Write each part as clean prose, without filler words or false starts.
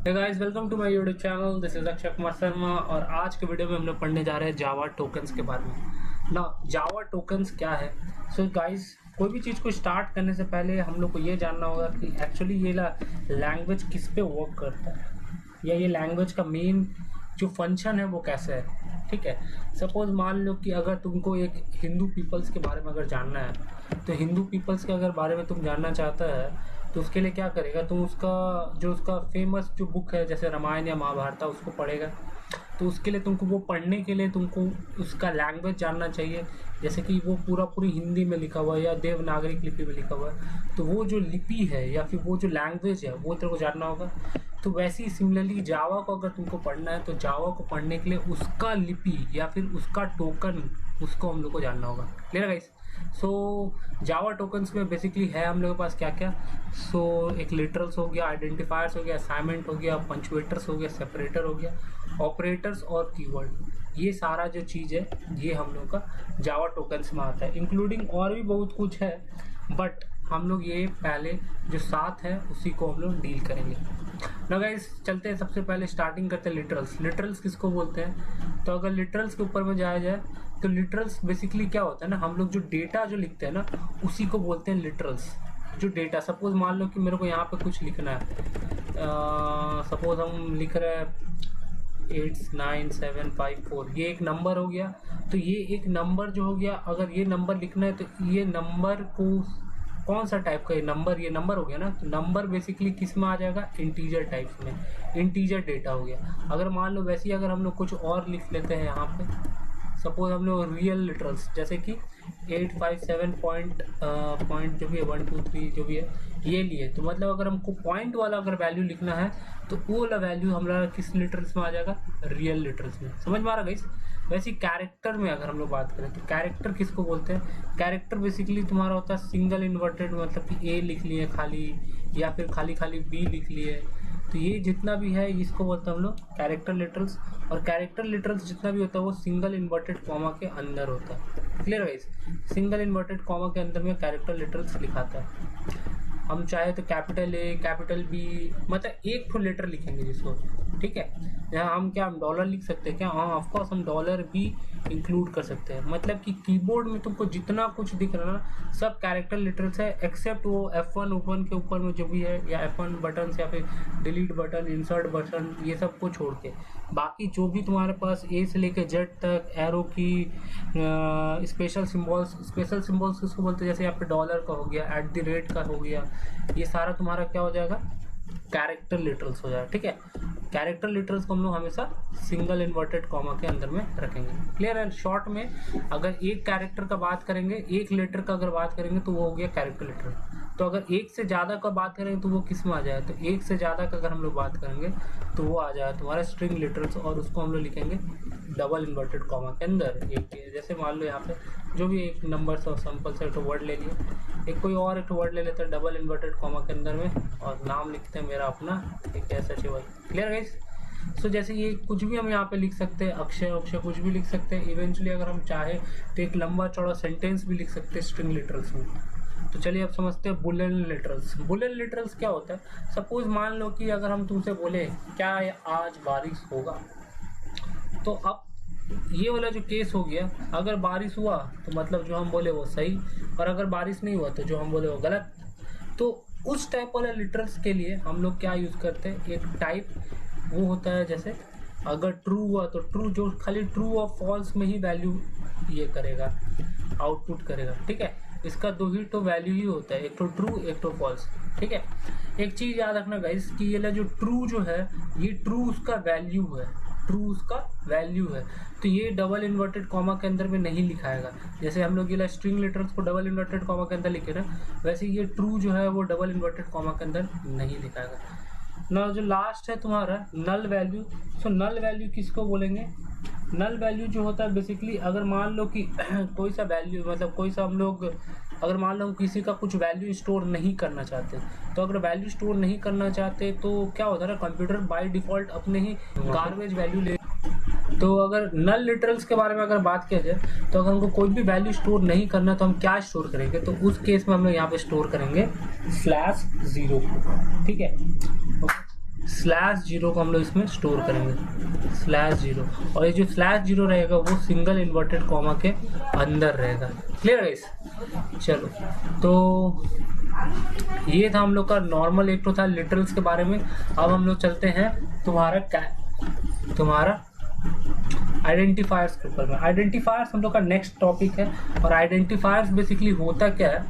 Hey guys, welcome to my YouTube channel. This is Akshay Kumar Sharma और आज के वीडियो में हम लोग पढ़ने जा रहे हैं जावा टोकन्स के बारे में। ना जावा टोकन्स क्या है? सो गाइस, कोई भी चीज़ को स्टार्ट करने से पहले हम लोग को ये जानना होगा कि एक्चुअली ये लैंग्वेज किस पे वर्क करता है, या ये लैंग्वेज का मेन जो फंक्शन है वो कैसे है। ठीक है, सपोज मान लो कि अगर तुमको एक हिंदू पीपल्स के बारे में अगर जानना है, तो हिंदू पीपल्स के अगर बारे में तुम जानना चाहता है तो उसके लिए क्या करेगा, तुम उसका फेमस जो बुक है जैसे रामायण या महाभारत उसको पढ़ेगा। तो उसके लिए तुमको वो पढ़ने के लिए तुमको उसका लैंग्वेज जानना चाहिए, जैसे कि वो पूरी हिंदी में लिखा हुआ है या देवनागरी लिपि में लिखा हुआ है, तो वो जो लिपि है या फिर वो जो लैंग्वेज है वो तेरे को जानना होगा। तो वैसे ही सिमिलरली जावा को अगर तुमको पढ़ना है तो जावा को पढ़ने के लिए उसका लिपि या फिर उसका टोकन उसको हम लोग को जानना होगा। Clear guys? So Java tokens में बेसिकली है हम लोग के पास क्या क्या। सो एक लिटरल्स हो गया, आइडेंटिफायर्स हो गया, असाइनमेंट हो गया, पंचुएटर्स हो गया, सेपरेटर हो गया, ऑपरेटर्स और कीवर्ड। ये सारा जो चीज़ है ये हम लोग का जावा टोकन्स में आता है, इंक्लूडिंग और भी बहुत कुछ है, बट हम लोग ये पहले जो 7 है उसी को हम लोग डील करेंगे ना गाइस। चलते हैं, सबसे पहले स्टार्टिंग करते हैं लिटरल्स। लिटरल्स किसको बोलते हैं? तो अगर लिटरल्स के ऊपर में जाया जाए तो लिटरल्स बेसिकली क्या होता है ना, हम लोग जो डेटा जो लिखते हैं ना उसी को बोलते हैं लिटरल्स। जो डेटा, सपोज मान लो कि मेरे को यहाँ पे कुछ लिखना है, सपोज हम लिख रहे हैं 89754, ये एक नंबर हो गया। तो ये एक नंबर जो हो गया, अगर ये नंबर लिखना है तो ये नंबर को कौन सा टाइप का ये नंबर हो गया ना। तो नंबर बेसिकली किस में आ जाएगा? इंटीजर टाइप में, इंटीजर डेटा हो गया। अगर मान लो वैसे ही अगर हम लोग कुछ और लिख लेते हैं यहाँ पे, सपोज हम लोग रियल लिटरल्स जैसे कि 857 पॉइंट जो भी है 1 2 3 जो भी है ये लिए, तो मतलब अगर हमको पॉइंट वाला अगर वैल्यू लिखना है तो वो वाला वैल्यू हमारा किस लिटरल्स में आ जाएगा? रियल लिटरल्स में। समझ में आ रहा गाइस? वैसे कैरेक्टर में अगर हम लोग बात करें तो कैरेक्टर किसको बोलते हैं? कैरेक्टर बेसिकली तुम्हारा होता है सिंगल इन्वर्टेड, मतलब कि ए लिख लिए खाली, या फिर खाली बी लिख लिए। तो ये जितना भी है इसको बोलते हैं हम लोग कैरेक्टर लिटरल्स। और कैरेक्टर लिटरल्स जितना भी होता है वो सिंगल इन्वर्टेड कॉमा के अंदर होता है। Clear guys? Single inverted comma के अंदर में कैरेक्टर लिटरल्स लिखाता है। हम चाहे तो कैपिटल ए, कैपिटल बी, मतलब एक ठो लेटर लिखेंगे जिसको। ठीक है, यहाँ हम क्या हम डॉलर लिख सकते हैं क्या? हाँ, ऑफकोर्स हम डॉलर भी इंक्लूड कर सकते हैं। मतलब कि कीबोर्ड में तुमको जितना कुछ दिख रहा है ना सब कैरेक्टर लिटरल्स है, एक्सेप्ट वो F1 ओपन के ऊपर में जो भी है, या F1 बटन या फिर डिलीट बटन, इंसर्ट बटन, ये सब को छोड़ के बाकी जो भी तुम्हारे पास ए से लेके जेड तक एरो की स्पेशल सिंबल्स किसको बोलते हैं? जैसे यहाँ पे डॉलर का हो गया, @ का हो गया, ये सारा तुम्हारा क्या हो जाएगा? कैरेक्टर लिटरल्स हो जाएगा। ठीक है, कैरेक्टर लिटरल्स को हम लोग हमेशा सिंगल इन्वर्टेड कॉमा के अंदर में रखेंगे। क्लियर है? शॉर्ट में अगर एक कैरेक्टर का बात करेंगे, एक लेटर का अगर बात करेंगे तो वो हो गया कैरेक्टर लिटर। तो अगर एक से ज़्यादा का बात करेंगे तो वो किस में आ जाए? तो एक से ज़्यादा का अगर हम लोग बात करेंगे तो वो आ जाए तुम्हारा स्ट्रिंग लिटरल्स, और उसको हम लोग लिखेंगे डबल इन्वर्टेड कॉमा के अंदर। एक जैसे मान लो यहाँ पे जो भी एक नंबर सा सिंपल से एक वर्ड ले लिए, एक कोई और एक वर्ड ले लेते हैं डबल इन्वर्टेड कॉमा के अंदर में, और नाम लिखते हैं मेरा अपना, एक ऐसा चाहिए। Clear guys? सो जैसे ये कुछ भी हम यहाँ पे लिख सकते हैं, अक्षय कुछ भी लिख सकते हैं। इवेंचुअली अगर हम चाहे तो एक लंबा चौड़ा सेंटेंस भी लिख सकते हैं स्ट्रिंग लिटरल्स में। तो चलिए अब समझते हैं बुलियन लिटरल्स। बुलियन लिटरल्स क्या होता है? सपोज मान लो कि अगर हम तुमसे बोले क्या आज बारिश होगा, तो अब ये वाला जो केस हो गया, अगर बारिश हुआ तो मतलब जो हम बोले वो सही, और अगर बारिश नहीं हुआ तो जो हम बोले वो गलत। तो उस टाइप वाले लिटरल्स के लिए हम लोग क्या यूज़ करते हैं? एक टाइप वो होता है, जैसे अगर ट्रू हुआ तो ट्रू, जो खाली ट्रू और फॉल्स में ही वैल्यू ये करेगा, आउटपुट करेगा। ठीक है, इसका 2 ही तो वैल्यू ही होता है, एक तो ट्रू एक तो फॉल्स। ठीक है, एक चीज़ याद रखना गाइस कि ये जो ट्रू जो है ये ट्रू उसका वैल्यू है, ट्रू उसका वैल्यू है। तो ये डबल इन्वर्टेड कॉमा के अंदर में नहीं लिखाएगा। जैसे हम लोग ये स्ट्रिंग लिटरल्स को डबल इन्वर्टेड कॉमा के अंदर लिखे ना, वैसे ये ट्रू जो है वो डबल इन्वर्टेड कॉमा के अंदर नहीं लिखाएगा ना। जो लास्ट है तुम्हारा नल वैल्यू। सो नल वैल्यू किसको बोलेंगे? नल वैल्यू जो होता है बेसिकली अगर मान लो कि कोई सा वैल्यू, मतलब कोई सा हम लोग अगर मान लो किसी का कुछ वैल्यू स्टोर नहीं करना चाहते, तो अगर वैल्यू स्टोर नहीं करना चाहते तो क्या होता है ना, कंप्यूटर बाय डिफ़ॉल्ट अपने ही गार्बेज वैल्यू ले। तो अगर नल लिटरल्स के बारे में अगर बात किया जाए तो अगर हमको कोई भी वैल्यू स्टोर नहीं करना तो हम क्या स्टोर करेंगे? तो उस केस में हम लोग यहाँ पे स्टोर करेंगे /0। ठीक है, स्लैश जीरो को हम लोग इसमें स्टोर करेंगे, स्लैश जीरो, और ये जो स्लैश जीरो रहेगा वो सिंगल इन्वर्टेड कॉमा के अंदर रहेगा। क्लियर है इस? चलो, तो ये था हम लोग का नॉर्मल, एक तो था लिटरल्स के बारे में। अब हम लोग चलते हैं तुम्हारा आइडेंटिफायर्स के ऊपर में। आइडेंटिफायर्स हम लोग का नेक्स्ट टॉपिक है। और आइडेंटिफायर्स बेसिकली होता क्या है?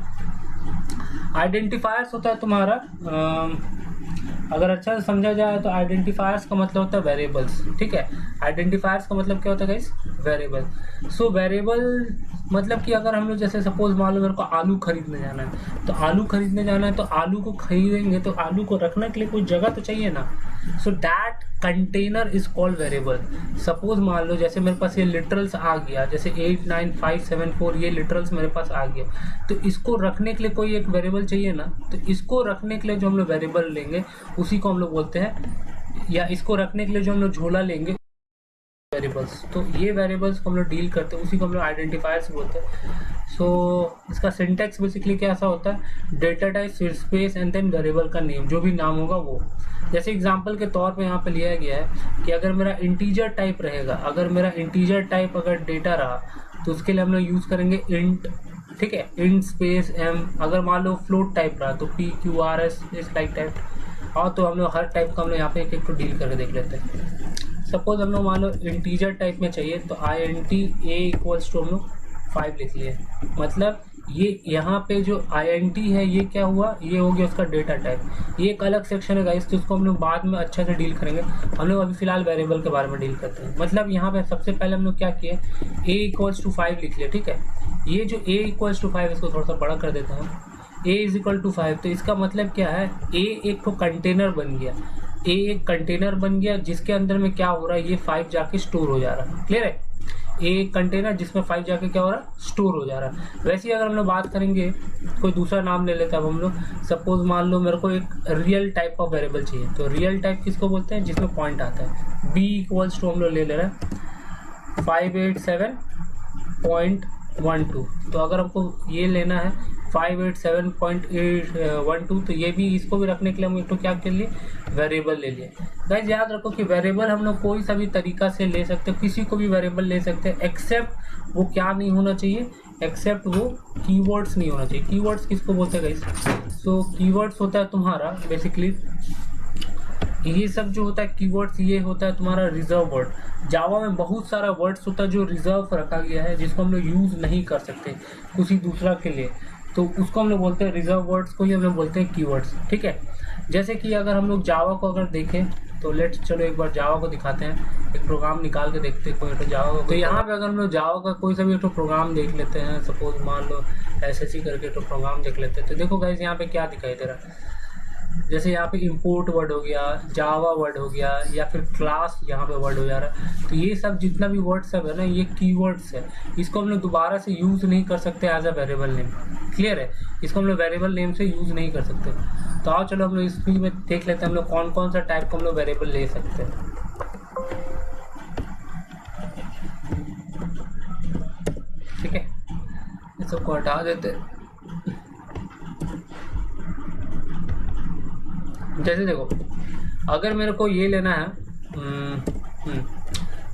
आइडेंटिफायर्स होता है तुम्हारा अगर अच्छा से समझा जाए तो आइडेंटिफायर्स का मतलब होता है वेरिएबल्स। ठीक है, आइडेंटिफायर्स का मतलब क्या होता है गाइस? वेरिएबल। सो वेरिएबल मतलब कि अगर हम लोग जैसे सपोज मान लो मेरे को आलू खरीदने जाना है, तो आलू खरीदने जाना है तो आलू को खरीदेंगे तो आलू को रखने के लिए कोई जगह तो चाहिए ना। So that container is called variable. Suppose मान लो जैसे मेरे पास ये लिटरल्स आ गया, जैसे 89574 ये लिटरल्स मेरे पास आ गया, तो इसको रखने के लिए कोई एक वेरिएबल चाहिए ना। तो इसको रखने के लिए जो हम लोग वेरिएबल लेंगे उसी को हम लोग बोलते हैं, या इसको रखने के लिए जो हम लोग झोला लेंगे वेरिएबल्स। तो ये वेरिएबल्स को हम लोग डील करते हैं, उसी को हम लोग आइडेंटिफायर्स बोलते हैं। सो इसका सिंटेक्स बेसिकली कैसा होता है? Data type, space and then variable का नेम, जो भी नाम होगा वो। जैसे एग्जांपल के तौर पे यहाँ पे लिया गया है कि अगर मेरा इंटीजर टाइप रहेगा, अगर मेरा इंटीजर टाइप अगर डेटा रहा तो उसके लिए हम लोग यूज़ करेंगे इंट। ठीक है, इंट स्पेस एम। अगर मान लो फ्लोट टाइप रहा तो पी क्यू आर एस इस लाइक टाइप। और तो हम लोग हर टाइप का हम लोग यहाँ पे एक एक को डील करके देख लेते हैं। सपोज हम लोग मान लो इंटीजर टाइप में चाहिए तो I N T A equals to हम लोग 5 लिख लिए। मतलब ये यहाँ पे जो आई एन टी है ये क्या हुआ? ये हो गया उसका डेटा टाइप। ये एक अलग सेक्शन है गाइस, तो इसको हम लोग बाद में अच्छे से डील करेंगे। हम लोग अभी फिलहाल वेरिएबल के बारे में डील करते हैं। मतलब यहाँ पे सबसे पहले हम लोग क्या किए? ए इक्वल्स टू 5 लिख लिया। ठीक है, ये जो ए इक्वल्स टू 5 इसको थोड़ा सा बड़ा कर देते हैं। ए इज इक्वल टू 5, तो इसका मतलब क्या है? ए एक तो कंटेनर बन गया। ए एक कंटेनर बन गया जिसके अंदर में क्या हो रहा है? ये 5 जाके स्टोर हो जा रहा है। क्लियर है? ए एक कंटेनर जिसमें 5 जाके क्या हो रहा है? स्टोर हो जा रहा है। वैसे ही अगर हम लोग बात करेंगे, कोई दूसरा नाम ले लेते हैं अब हम लोग। सपोज मान लो मेरे को एक रियल टाइप ऑफ वेरिएबल चाहिए, तो रियल टाइप किसको बोलते हैं? जिसमें पॉइंट आता है। बी इक्वल्स टू हम लोग ले रहे हैं 587.12। तो अगर हमको ये लेना है 587.812, तो ये भी, इसको भी रखने के लिए हम एक तो क्या कर लिए? वेरिएबल ले लिए। गाइस याद रखो कि वेरिएबल हम लोग कोई सा भी तरीका से ले सकते हैं, किसी को भी वेरिएबल ले सकते हैं, एक्सेप्ट वो क्या नहीं होना चाहिए? एक्सेप्ट वो कीवर्ड्स नहीं होना चाहिए। कीवर्ड्स किसको बोलते हैं गाइस? सो कीवर्ड्स होता है तुम्हारा बेसिकली ये सब जो होता है कीवर्ड्स, ये होता है तुम्हारा रिजर्व वर्ड। जावा में बहुत सारा वर्ड्स होता है जो रिजर्व रखा गया है, जिसको हम लोग यूज़ नहीं कर सकते किसी दूसरा के लिए, तो उसको हम लोग बोलते हैं रिजर्व वर्ड्स को ही हम लोग बोलते हैं कीवर्ड्स। ठीक है, जैसे कि अगर हम लोग जावा को अगर देखें तो लेट्स चलो एक बार जावा को दिखाते हैं, एक प्रोग्राम निकाल के देखते हैं कोई तो जावा को। तो यहाँ पे अगर हम लोग जावा का कोई सा भी तो प्रोग्राम देख लेते हैं, सपोज मान लो एसएससी करके तो प्रोग्राम देख लेते हैं। तो देखो गाइस यहाँ पे क्या दिखाई दे रहा है, जैसे यहाँ पे इंपोर्ट वर्ड हो गया, जावा वर्ड हो गया, या फिर क्लास यहाँ पे वर्ड हो जा रहा है। तो ये सब जितना भी वर्ड सब है ना, ये कीवर्ड्स है। इसको हम लोग दोबारा से यूज़ नहीं कर सकते as a variable name. Clear है? इसको हम लोग वेरिएबल नेम से यूज़ नहीं कर सकते। तो आओ चलो हम लोग इस में देख लेते हैं हम लोग कौन कौन सा टाइप को हम लोग वेरिएबल ले सकते हैं। ठीक है, इस सबको हटा देते हैं। जैसे देखो, अगर मेरे को ये लेना है,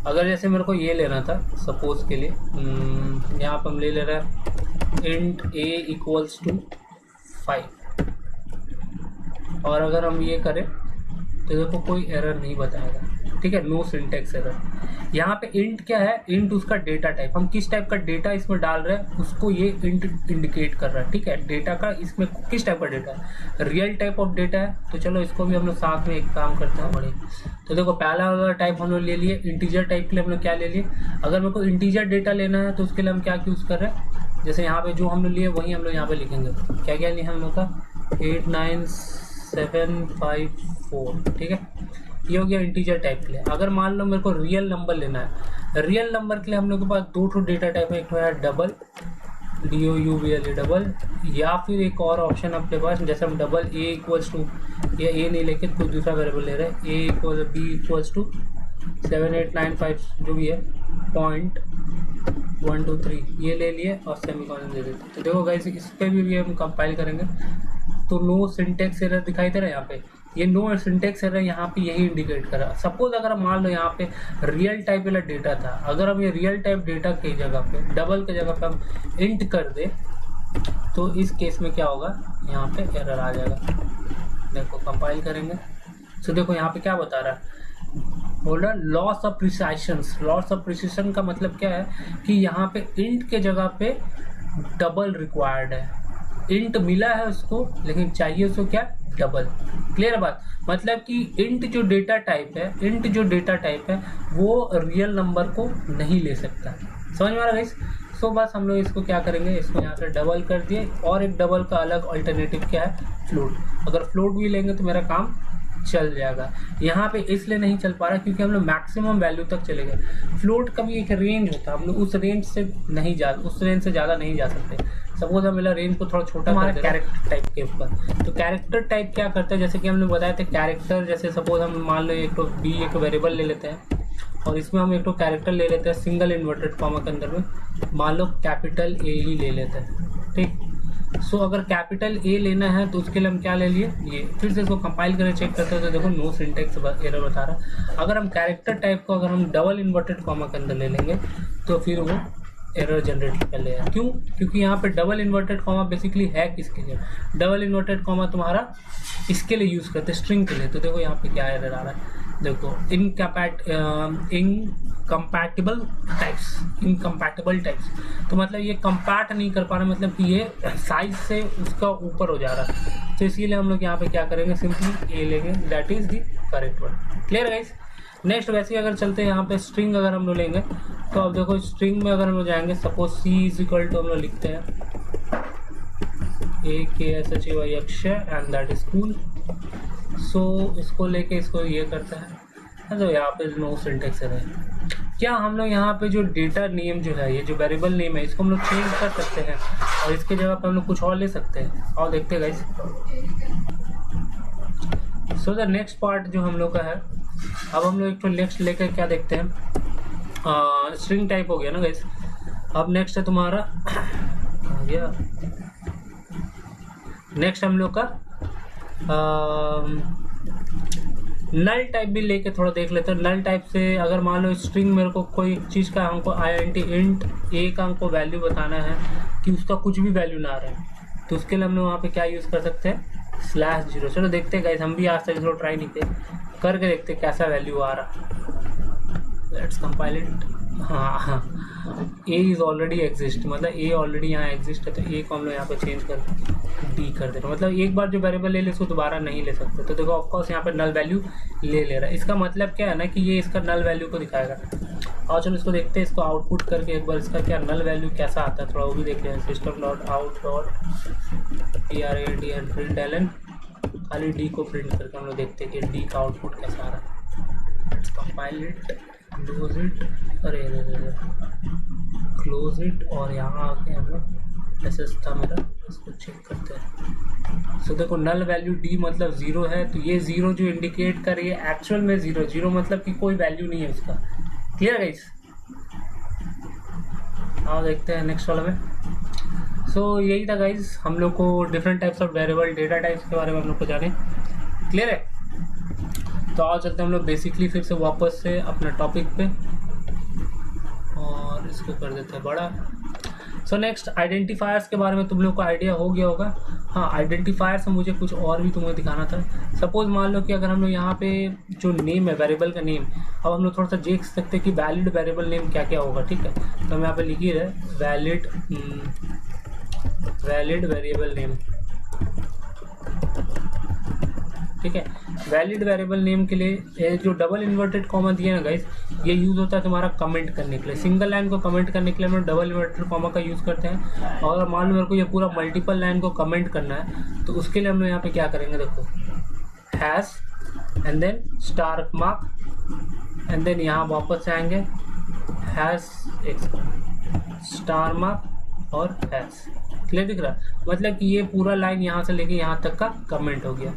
अगर जैसे मेरे को ये लेना था सपोज के लिए, यहाँ पर हम ले रहे हैं इंट ए इक्वल्स टू 5, और अगर हम ये करें तो देखो कोई एरर नहीं बताएगा। ठीक है, नो सिंटेक्स एरर। यहाँ पे इंट क्या है? इंट उसका डेटा टाइप, हम किस टाइप का डेटा इसमें डाल रहे हैं उसको ये इंट इंडिकेट कर रहा है। ठीक है, डेटा का इसमें किस टाइप का डेटा है? रियल टाइप ऑफ डेटा है। तो चलो इसको भी हम लोग साथ में एक काम करते हैं बड़े। तो देखो पहला वाला टाइप हम लोग ले लिए, इंटीजर टाइप के लिए हम लोग क्या ले लिए? अगर मेरे को इंटीजर डेटा लेना है तो उसके लिए हम क्या यूज़ कर रहे हैं? जैसे यहाँ पे जो हम लोग लिए वही हम लोग यहाँ पे लिखेंगे। क्या क्या लिए हम लोग का? 89754। ठीक है, ये हो गया इंटीजर टाइप के लिए। अगर मान लो मेरे को रियल नंबर लेना है, रियल नंबर के लिए हम लोग के पास दो डेटा टाइप है, एक तो है डबल, DOUBLE डबल, या फिर एक और ऑप्शन अपने पास, जैसे हम डबल ए इक्वल्स टू, या ए नहीं लेके कोई दूसरा वेरिएबल ले रहे हैं, ए इक्वल बी इक्वल्स टू 7895 जो भी है .123 ये ले लिए और सेमीकोलन दे देते। तो देखो गाइस इस पे भी हम कंपाइल करेंगे तो नो सिंटेक्स एरर दिखाई दे रहा है यहाँ पे। ये नो सिंटेक्स एरर यहाँ पे यही इंडिकेट कर रहा है। सपोज अगर मान लो यहाँ पे रियल टाइप वाला डेटा था, अगर हम ये रियल टाइप डेटा की जगह पे डबल की जगह पे हम इंट कर दे तो इस केस में क्या होगा, यहाँ पे एरर आ जाएगा। देखो कंपाइल करेंगे तो देखो यहाँ पे क्या बता रहा है, बोला loss of precision. Loss of precision का मतलब क्या है कि यहाँ पे इंट के जगह पे डबल रिक्वायर्ड है। इंट मिला है उसको लेकिन चाहिए उसको क्या, डबल। क्लियर बात, मतलब कि इंट जो डेटा टाइप है वो रियल नंबर को नहीं ले सकता। समझ में आ रहा है? सो बस हम लोग इसको क्या करेंगे, इसको यहाँ से डबल कर दिए, और एक डबल का अलग अल्टरनेटिव क्या है, फ्लोट। अगर फ्लोट भी लेंगे तो मेरा काम चल जाएगा। यहाँ पे इसलिए नहीं चल पा रहा क्योंकि हम लोग मैक्सिमम वैल्यू तक चले गए। फ्लोट का भी एक रेंज होता है, हम लोग उस रेंज से ज़्यादा नहीं जा सकते। सपोज हम मेरा रेंज को थोड़ा छोटा कर दें कैरेक्टर टाइप के ऊपर, तो कैरेक्टर टाइप क्या करते हैं, जैसे कि हम लोग बताए थे कैरेक्टर, जैसे सपोज हम मान लो एक तो बी एक वेरिएबल ले लेते हैं और इसमें हम एक तो कैरेक्टर ले लेते हैं सिंगल इन्वर्टेड कॉमा के अंदर में, मान लो कैपिटल ए ही ले लेते हैं, ठीक। सो अगर कैपिटल ए लेना है तो उसके लिए हम क्या ले लिए, ये फिर से इसको कंपाइल करके चेक करते हैं तो देखो नो सिंटेक्स एरर बता रहा है। अगर हम कैरेक्टर टाइप को अगर हम डबल इन्वर्टेड कॉमा के अंदर ले लेंगे तो फिर वो एरर जनरेट कर लेगा। क्यों? क्योंकि यहाँ पे डबल इन्वर्टेड कॉमा बेसिकली है किसके लिए, डबल इन्वर्टेड कॉमा तुम्हारा इसके लिए यूज़ करते हैं, स्ट्रिंग के लिए। तो देखो यहाँ पे क्या एरर आ रहा है, देखो इनकम्पैटिबल टाइप्स। तो मतलब ये कंपैक्ट नहीं कर पा रहा, मतलब कि ये साइज से उसका ऊपर हो जा रहा है। तो इसीलिए हम लोग यहाँ पे क्या करेंगे, सिंपली ए लेंगे, that is the correct one. Clear guys? Next वैसे अगर चलते हैं यहाँ पे स्ट्रिंग अगर हम लोग लेंगे तो अब देखो स्ट्रिंग में अगर हम लोग जाएंगे, suppose C is equal to हम लोग लिखते हैं AKSHAY Akshay and that is cool. So इसको लेके इसको ये करता है, तो यहाँ पे नो सिंटेक्स है। क्या हम लोग यहाँ पे जो डेटा नेम जो है, ये जो वेरिएबल नेम है, इसको हम लोग चेंज कर सकते हैं और इसके जगह पे हम लोग कुछ और ले सकते हैं, और देखते हैं guys. So the next part जो हम लोग का है, अब हम लोग एक तो नेक्स्ट लेकर क्या देखते हैं, स्ट्रिंग टाइप हो गया ना गाइस। अब नेक्स्ट है तुम्हारा आ गया, नेक्स्ट हम लोग का नल टाइप भी लेके थोड़ा देख लेते हैं। नल टाइप से अगर मान लो स्ट्रिंग मेरे को कोई चीज़ का हमको इंट ए का हमको वैल्यू बताना है कि उसका कुछ भी वैल्यू ना आ रहा है, तो उसके लिए हम लोग वहाँ पे क्या यूज़ कर सकते हैं, /0। चलो देखते हैं गाइस, हम भी आज तक इसको ट्राई नहीं करके देखते कैसा वैल्यू आ रहा। Let's compile it. हाँ, ए इज ऑलरेडी एग्जिस्ट, मतलब ए ऑलरेडी यहाँ एग्जिस्ट है, तो ए को हम लोग यहाँ पे चेंज कर डी कर देना। मतलब एक बार जो वेरिएबल ले उसको दोबारा नहीं ले सकते। तो देखो ऑफकोर्स यहाँ पे नल वैल्यू ले रहा है। इसका मतलब क्या है ना कि ये इसका नल वैल्यू को दिखाएगा। और चलो इसको देखते हैं, इसको आउटपुट करके एक बार इसका क्या नल वैल्यू कैसा आता है थोड़ा वो भी देख लें। system.out.println प्रिंट, खाली डी को प्रिंट करके हम लोग देखते हैं कि डी का आउटपुट कैसा आ रहा है। Let's compile it, close it, अरे क्लोज इट, और यहाँ आके हम लोग ऐसे था मेरा, इसको चेक करते हैं। सो देखो नल वैल्यू डी मतलब 0 है, तो ये 0 जो इंडिकेट कर रही है एक्चुअल में 0 मतलब कि कोई वैल्यू नहीं है उसका। Clear guys? आओ देखते हैं नेक्स्ट वाला में। सो यही था गाइस, हम लोग को different types of variable data types के बारे में हम लोग को जाने। क्लियर है? तो आओ चलते हैं हम लोग बेसिकली फिर से वापस से अपना टॉपिक पे, और इसको कर देते हैं बड़ा। सो नेक्स्ट आइडेंटिफायर्स के बारे में तुम लोग को आइडिया हो गया होगा। हाँ, आइडेंटिफायर्स में मुझे कुछ और भी तुम्हें दिखाना था। सपोज मान लो कि अगर हम लोग यहाँ पे जो नेम है वेरिएबल का नेम, अब हम लोग थोड़ा सा देख सकते हैं कि वैलिड वेरिएबल नेम क्या क्या होगा। ठीक है, तो हम यहाँ पे लिखिए रहे वैलिड वेरिएबल नेम। ठीक है, वैलिड वेरिएबल नेम के लिए जो डबल इन्वर्टेड कॉमा दिया ना गाइस, ये यूज़ होता है तुम्हारा कमेंट करने के लिए। सिंगल लाइन को कमेंट करने के लिए हम लोग डबल इन्वर्टेड कॉमा का यूज़ करते हैं। और मान लो मेरे को ये पूरा मल्टीपल लाइन को कमेंट करना है, तो उसके लिए हम लोग यहाँ पे क्या करेंगे, देखो hash and then star mark, and then यहाँ वापस आएंगे हैश स्टार मार्क और हैश। क्लियर दिख रहा? मतलब कि ये पूरा लाइन यहाँ से लेके यहाँ तक का कमेंट हो गया।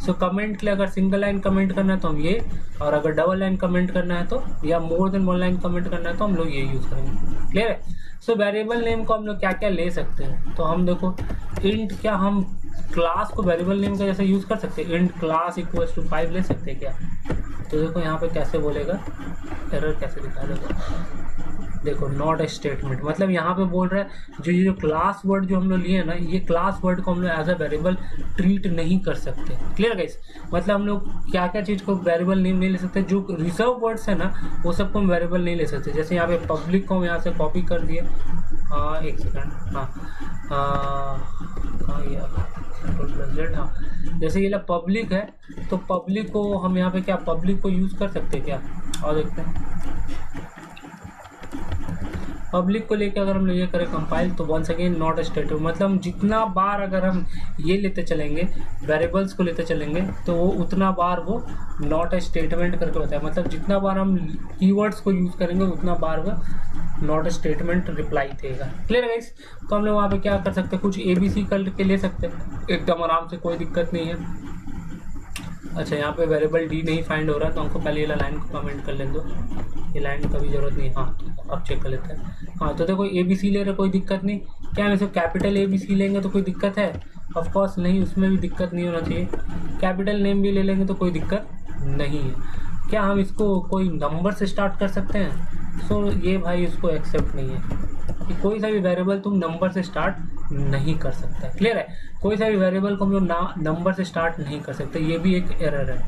सो कमेंट के लिए अगर सिंगल लाइन कमेंट करना है तो हम ये, और अगर डबल लाइन कमेंट करना है तो, या more than one line comment करना है तो हम लोग ये यूज़ करेंगे। क्लियर है? सो वेरिएबल नेम को हम लोग क्या क्या ले सकते हैं, तो हम देखो इंट क्या हम क्लास को वेरिएबल नेम का जैसे यूज़ कर सकते हैं, इंट क्लास इक्वल्स टू 5 ले सकते हैं क्या? तो देखो यहाँ पे कैसे बोलेगा, एरर कैसे दिखा देगा, देखो नॉट ए स्टेटमेंट, मतलब यहाँ पे बोल रहा है जो ये क्लास वर्ड जो हम लोग लिए ना, ये क्लास वर्ड को हम लोग एज अ वेरिएबल ट्रीट नहीं कर सकते। Clear guys? मतलब हम लोग क्या क्या चीज़ को वेरिएबल नेम नहीं ले सकते, जो रिजर्व वर्ड्स है ना वो सबको हम वेरिएबल नहीं ले सकते। जैसे यहाँ पे पब्लिक को हम यहाँ से कॉपी कर दिए, हाँ एक सेकेंड, हाँ जैसे ये पब्लिक है तो पब्लिक को हम यहाँ पे क्या पब्लिक को यूज़ कर सकते हैं क्या? और देखते हैं पब्लिक को लेकर अगर हम लोग ये करें कंपाइल, तो once again not a statement, मतलब हम जितना बार अगर हम ये लेते चलेंगे वेरिएबल्स को लेते चलेंगे तो वो उतना बार वो नॉट ए स्टेटमेंट करके होता है। मतलब जितना बार हम कीवर्ड्स को यूज़ करेंगे उतना बार वो नॉट ए स्टेटमेंट रिप्लाई देगा। क्लियर है गाइस? तो हम लोग वहाँ पे क्या कर सकते हैं, कुछ ABC करके ले सकते हैं एकदम आराम से, कोई दिक्कत नहीं है। अच्छा यहाँ पे वेरिएबल डी नहीं फाइंड हो रहा, तो हमको पहले ये लाइन को कमेंट कर लें दो, ये लाइन का भी जरूरत नहीं। हाँ अब चेक कर लेते हैं। हाँ तो देखो ABC ले रहे कोई दिक्कत नहीं, क्या हम इसको कैपिटल ABC लेंगे तो कोई दिक्कत है? ऑफ कोर्स नहीं, उसमें भी दिक्कत नहीं होना चाहिए। कैपिटल नेम भी ले लेंगे तो कोई दिक्कत नहीं है। क्या हम इसको कोई नंबर से स्टार्ट कर सकते हैं? सो ये भाई इसको एक्सेप्ट नहीं है कि कोई सा भी वेरिएबल तुम नंबर से स्टार्ट नहीं कर सकता। क्लियर है? कोई सा भी वेरिएबल को हम लोग नंबर से स्टार्ट नहीं कर सकते, ये भी एक एरर है।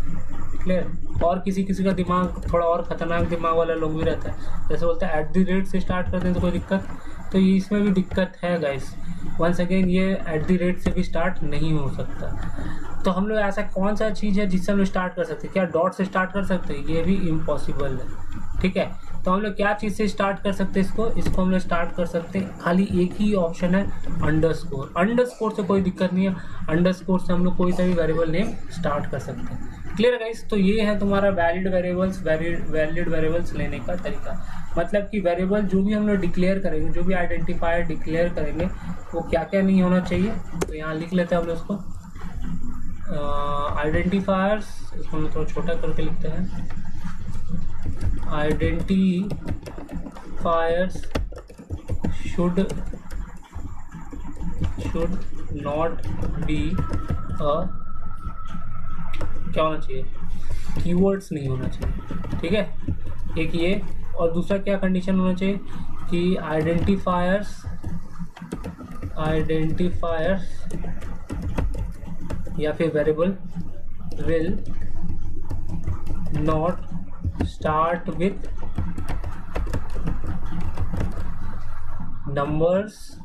क्लियर? और किसी किसी का दिमाग थोड़ा और खतरनाक दिमाग वाला लोग भी रहता है, जैसे बोलते हैं @ से स्टार्ट करते हैं तो कोई दिक्कत, तो ये इसमें भी दिक्कत है गाइस। वंस अगेन ये @ से भी स्टार्ट नहीं हो सकता। तो हम लोग ऐसा कौन सा चीज़ है जिससे हम लोग स्टार्ट कर सकते हैं? क्या डॉट से स्टार्ट कर सकते हैं? ये भी इम्पॉसिबल है। ठीक है, तो हम लोग क्या चीज़ से स्टार्ट कर सकते हैं इसको हम लोग स्टार्ट कर सकते हैं, खाली एक ही ऑप्शन है अंडरस्कोर। अंडरस्कोर से कोई दिक्कत नहीं है, अंडरस्कोर से हम लोग कोई सा भी वेरिएबल नेम स्टार्ट कर सकते हैं। Clear guys? तो ये है तुम्हारा वैलिड वेरिएबल्स लेने का तरीका। मतलब कि वेरिएबल जो भी हम लोग डिक्लेयर करेंगे, जो भी आइडेंटिफायर डिक्लेयर करेंगे, वो क्या क्या नहीं होना चाहिए, तो यहाँ लिख लेते हैं हम लोग उसको। आइडेंटिफायर्स, इसको हम थोड़ा छोटा करके लिखते हैं। आइडेंटिफायर्स शुड नॉट बी क्या होना चाहिए, कीवर्ड्स नहीं होना चाहिए। ठीक है, एक ये, और दूसरा क्या कंडीशन होना चाहिए कि आइडेंटिफायर्स या फिर variable will not start with numbers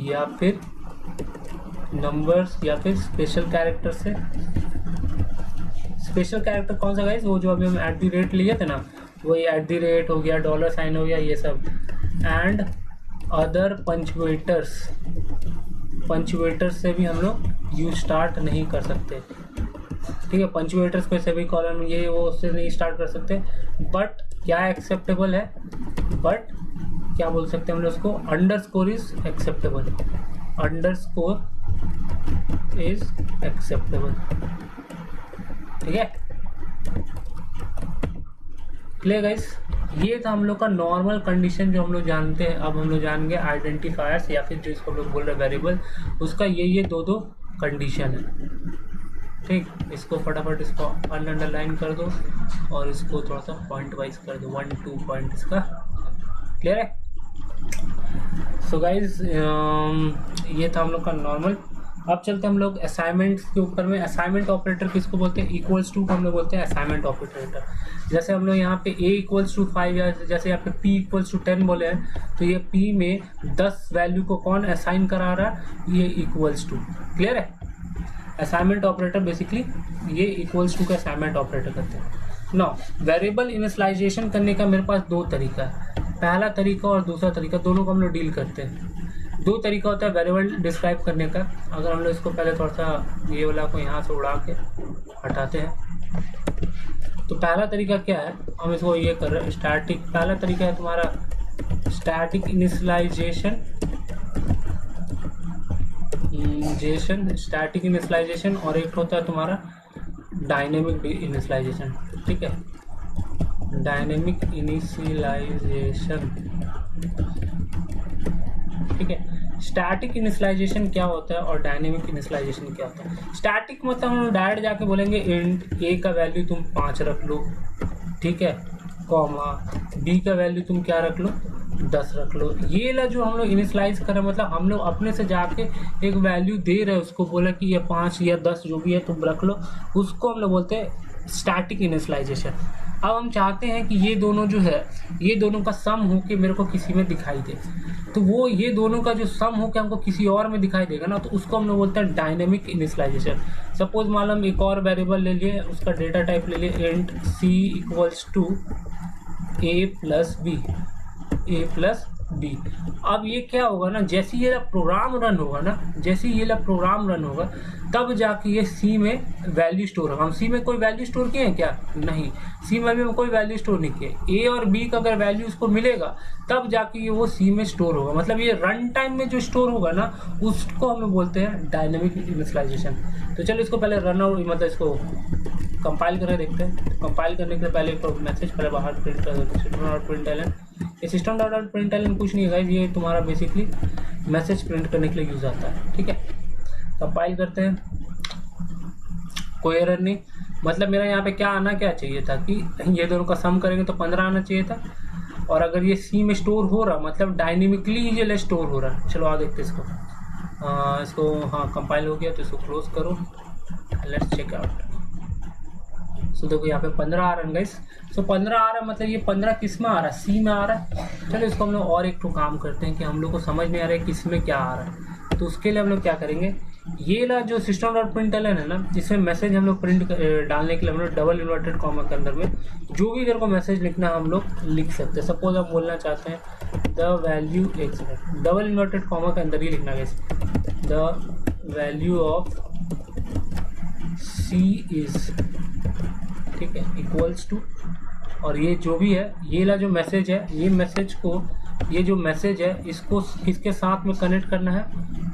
या फिर स्पेशल कैरेक्टर से। स्पेशल कैरेक्टर कौन सा गाइस? वो जो अभी हम @ लिए थे ना, वही @ हो गया, $साइन हो गया, ये सब। एंड अदर पंचुएटर्स से भी हम लोग यूज स्टार्ट नहीं कर सकते। ठीक है, पंचुएटर्स को से भी कॉलन ये वो उससे नहीं स्टार्ट कर सकते। बट क्या एक्सेप्टेबल है? बट क्या बोल सकते हैं हम लोग उसको? Underscore is acceptable. Underscore is acceptable. ठीक है, क्लियर गाइस? ये था हम लोग का नॉर्मल कंडीशन जो हम लोग जानते हैं। अब हम लोग जानेंगे आइडेंटिफायर्स या फिर जो इसको हम लोग बोल रहे हैं वेरिएबल, उसका ये दो कंडीशन है। ठीक, इसको फटाफट इसको अंडरलाइन कर दो और इसको थोड़ा सा पॉइंट वाइज कर दो, 1-2 पॉइंट इसका। क्लियर है? सो गाइज ये था हम लोग का नॉर्मल। अब चलते हम लोग असाइनमेंट के ऊपर में। असाइनमेंट ऑपरेटर किसको बोलते हैं? इक्वल्स टू को हम लोग बोलते हैं असाइनमेंट ऑपरेटर। जैसे हम लोग यहाँ पे a = 5 या जैसे यहाँ पे p = 10 बोले हैं, तो ये p में 10 वैल्यू को कौन असाइन करा रहा है? ये इक्वल्स टू। क्लियर है? असाइनमेंट ऑपरेटर बेसिकली ये इक्वल्स टू का असाइनमेंट ऑपरेटर करते हैं। नाउ वेरिएबल इनिशियलाइजेशन करने का मेरे पास दो तरीका है, पहला तरीका और दूसरा तरीका, दोनों को हम लोग डील करते हैं। दो तरीका होता है वेरिएबल डिस्क्राइब करने का। अगर हम लोग इसको पहले थोड़ा सा ये वाला को यहाँ से उड़ा के हटाते हैं, तो पहला तरीका क्या है, हम इसको ये कर रहे हैं स्टैटिक। पहला तरीका है तुम्हारा स्टैटिक इनिशियलाइजेशन, और एक होता है तुम्हारा डायनेमिक इनिशियलाइजेशन। ठीक है, डायनेमिक इनिशियलाइजेशन। ठीक है, स्टैटिक इनिशियलाइजेशन क्या होता है और डायनेमिक इनिशियलाइजेशन क्या होता है। स्टैटिक मतलब हम डायरेक्ट जाके बोलेंगे इंट ए का वैल्यू तुम 5 रख लो, ठीक है, कॉमा बी का वैल्यू तुम क्या रख लो 10 रख लो। ये ला जो हम लोग इनिशियलाइज कर रहे हैं, मतलब हम लोग अपने से जाके एक वैल्यू दे रहे हैं उसको, बोला कि ये 5 या 10 जो भी है तुम रख लो, उसको हम लोग बोलते हैं स्टैटिक इनिशियलाइजेशन। अब हम चाहते हैं कि ये दोनों जो है, ये दोनों का सम होके मेरे को किसी में दिखाई दे, तो वो ये दोनों का जो सम होके हमको किसी और में दिखाई देगा ना, तो उसको हम लोग बोलते हैं डायनेमिक इनिशियलाइजेशन। सपोज मान लो हम एक और वेरिएबल ले लिए, उसका डेटा टाइप ले लिए int C equals to A plus B. अब ये क्या होगा ना, जैसे ये प्रोग्राम रन होगा ना, जैसे ये प्रोग्राम रन होगा तब जाके ये सी में वैल्यू स्टोर होगा। हम सी में कोई वैल्यू स्टोर किए हैं क्या? नहीं, सी में भी हम कोई वैल्यू स्टोर नहीं किए। ए और बी का अगर वैल्यू उसको मिलेगा तब जाके ये वो सी में स्टोर होगा, मतलब ये रन टाइम में जो स्टोर होगा ना उसको हम लोग बोलते हैं डायनेमिक इनिशियलाइजेशन। तो चलो इसको पहले रन आउट, मतलब इसको कंपाइल करके देखते हैं। तो कंपाइल करने के लिए पहले एक मैसेज पहले बाहर प्रिंट कर देते हैं, सिस्टम डॉट प्रिंटलन। ये सिस्टम डॉट प्रिंटलन कुछ नहीं है गाइस, ये तुम्हारा बेसिकली मैसेज प्रिंट करने के लिए यूज आता है, ठीक है। कंपाइल करते हैं, कोई एरर नहीं। मतलब मेरा यहाँ पे क्या आना क्या चाहिए था कि ये दोनों का सम करेंगे तो 15 आना चाहिए था, और अगर ये सी में स्टोर हो रहा मतलब डायनेमिकली ये स्टोर हो रहा है। चलो आ देखते हैं इसको। हाँ कंपाइल हो गया, तो इसको क्लोज करो, लेट्स चेक आउट। सो देखो यहाँ पे 15 आ रहा है गाइस। सो 15 आ रहा है, मतलब ये 15 किस में आ रहा है? सी में आ रहा है। चलो इसको हम लोग और एक तो काम करते हैं कि हम लोग को समझ नहीं आ रहा है किस में क्या आ रहा है, तो उसके लिए हम लोग क्या करेंगे, ये ला जो सिस्टम डॉट प्रिंटलन है ना, जिसमें मैसेज हम लोग प्रिंट डालने के लिए हम लोग डबल इन्वर्टेड कॉमा के अंदर में जो भी इधर को मैसेज लिखना है हम लोग लिख सकते हैं। सपोज हम बोलना चाहते हैं द वैल्यू, एक सेकंड, डबल इन्वर्टेड कॉमा के अंदर ही लिखना है, the value of C is, ठीक है, इक्वल्स टू, और ये जो भी है ये ला जो मैसेज है, ये मैसेज को, ये जो मैसेज है इसको किसके साथ में कनेक्ट करना है,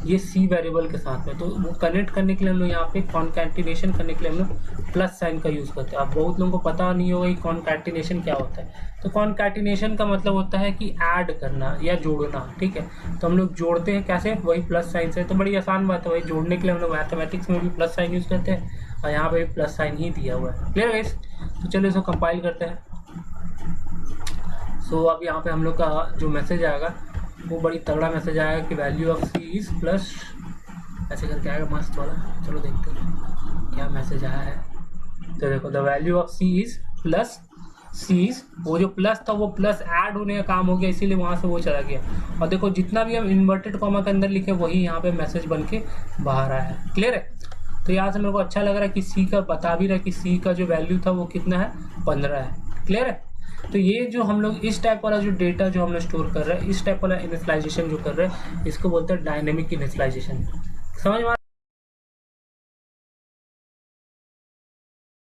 ये सी वेरिएबल के साथ में। तो वो कनेक्ट करने के लिए हम लोग यहाँ पे कॉन्कैटिनेशन करने के लिए हम लोग प्लस साइन का यूज़ करते हैं। अब बहुत लोगों को पता नहीं होगा कि कॉन्कैटिनेशन क्या होता है। तो कॉन्कैटिनेशन का मतलब होता है कि ऐड करना या जोड़ना, ठीक है। तो हम लोग जोड़ते हैं कैसे, वही प्लस साइन से। तो बड़ी आसान बात है, वही जोड़ने के लिए हम लोग मैथमेटिक्स में भी प्लस साइन यूज़ करते हैं, और यहाँ पे भी प्लस साइन ही दिया हुआ है। Clear guys? तो चलो इसको कंपाइल करते हैं। सो अब यहाँ पे हम लोग का जो मैसेज आएगा वो बड़ी तगड़ा मैसेज आएगा कि value of C is plus, ऐसे करके आएगा मस्त वाला। चलो देखते हैं क्या मैसेज आया है। तो देखो the value of C is plus C is, वो जो प्लस था वो प्लस ऐड होने का काम हो गया, इसीलिए वहाँ से वो चला गया। और देखो जितना भी हम इन्वर्टेड कॉमा के अंदर लिखे वही यहाँ पे मैसेज बन के बाहर आया है। क्लियर है? तो यहाँ से मेरे को अच्छा लग रहा है कि सी का बता भी रहा है कि सी का जो वैल्यू था वो कितना है, 15 है। क्लियर है? तो ये जो हम लोग इस टाइप वाला जो डेटा जो हम लोग स्टोर कर रहे हैं, इस टाइप वाला इनिशियलाइजेशन जो कर रहे हैं, इसको बोलते हैं डायनेमिक इनिशियलाइजेशन। समझ में